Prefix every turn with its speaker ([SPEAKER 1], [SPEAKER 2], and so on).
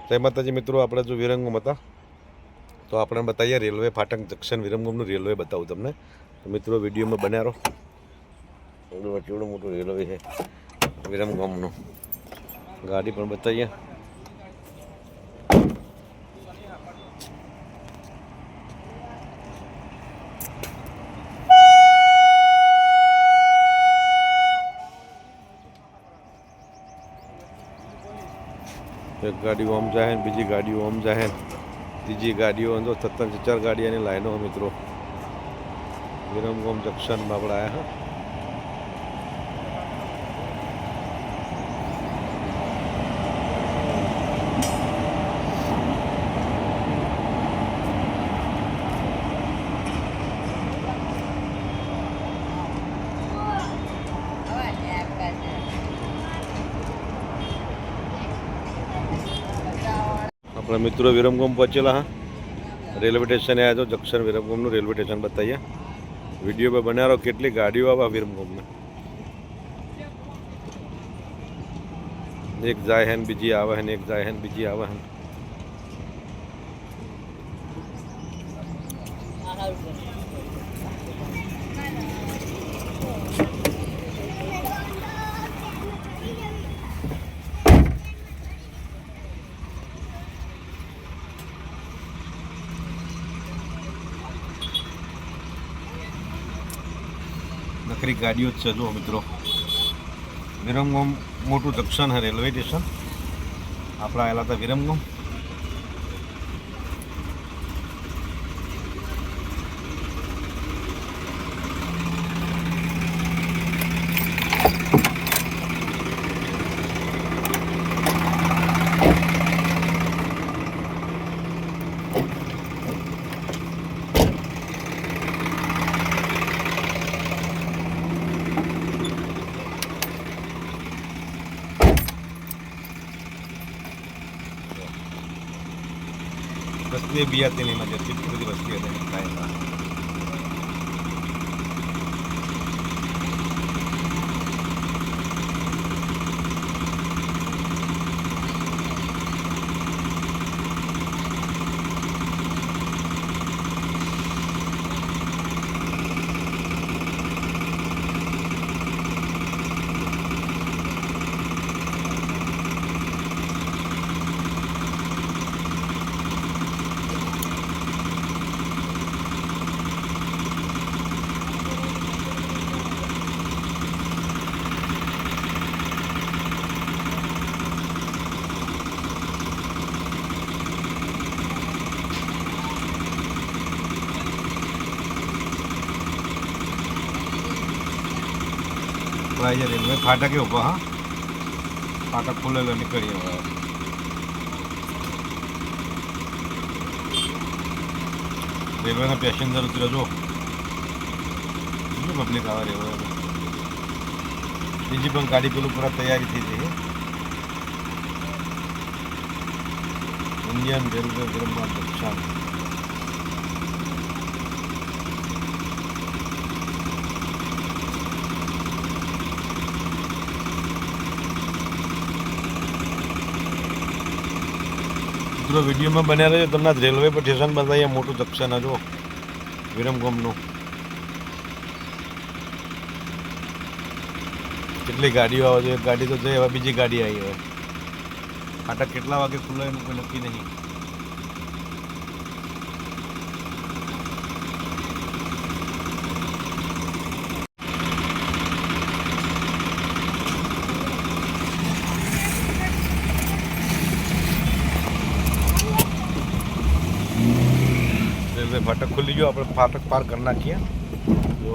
[SPEAKER 1] જય માતાજી મિત્રો, આપણે જો વિરમગામ હતા તો આપણે બતાવીએ રેલવે ફાટક જંકશન વિરમગામનું રેલવે બતાવું તમને. તો મિત્રો વિડીયોમાં બન્યા રહો. કેવડું મોટું રેલવે છે વિરમગામનું, ગાડી પણ બતાવીએ. એક ગાડીઓ આમ જાય, બીજી ગાડીઓ આમ જાય, ત્રીજી ગાડીઓ તો 4 ગાડીઓની લાઈનો મિત્રો. વિરમગામ જંકશનમાં આપણે આવ્યા હા. अपना मित्रों विरमगाम पहुँचेला हाँ. रेलवे स्टेशन आया तो जंक्शन विरमगाम रेलवे स्टेशन बताइए. वीडियो पे बना रहो. कितनी गाड़ियों आवा विरमगाम में. एक जाए है बीजी आवा है, एक जाए है बीजी आवा है. नकरी गाड़ियों से जो मित्रों विरमगाम मोटू जंक्शन है रेलवे स्टेशन. आप आएला था विरमगाम. वस्ती भी आती नहीं मजे चित्ती बड़ी वस्ती आती है. रेलवे फाटक के ऊपर हाँ फाटक खुले निकलिए. रेलवे पेसेंजर उतरे जो पब्लिक आवा रेलवे बीजी पण गाड़ी पेलू पूरा तैयारी थी थी. Indian railway Viramgam junction. Video में बने रहे तमने रेलवे स्टेशन बताइए. मोटू जंक्शन है जो विरमगाम કેટલી ગાડીઓ આવે છે. એક ગાડી તો છે, હવે બીજી ગાડી આવી. હવે ફાટક કેટલા વાગે ખુલે એનું કોઈ નક્કી નહીં. रेलवे फाटक खुली गयो. આપણે ફાટક પાર કરી નાખીએ. જો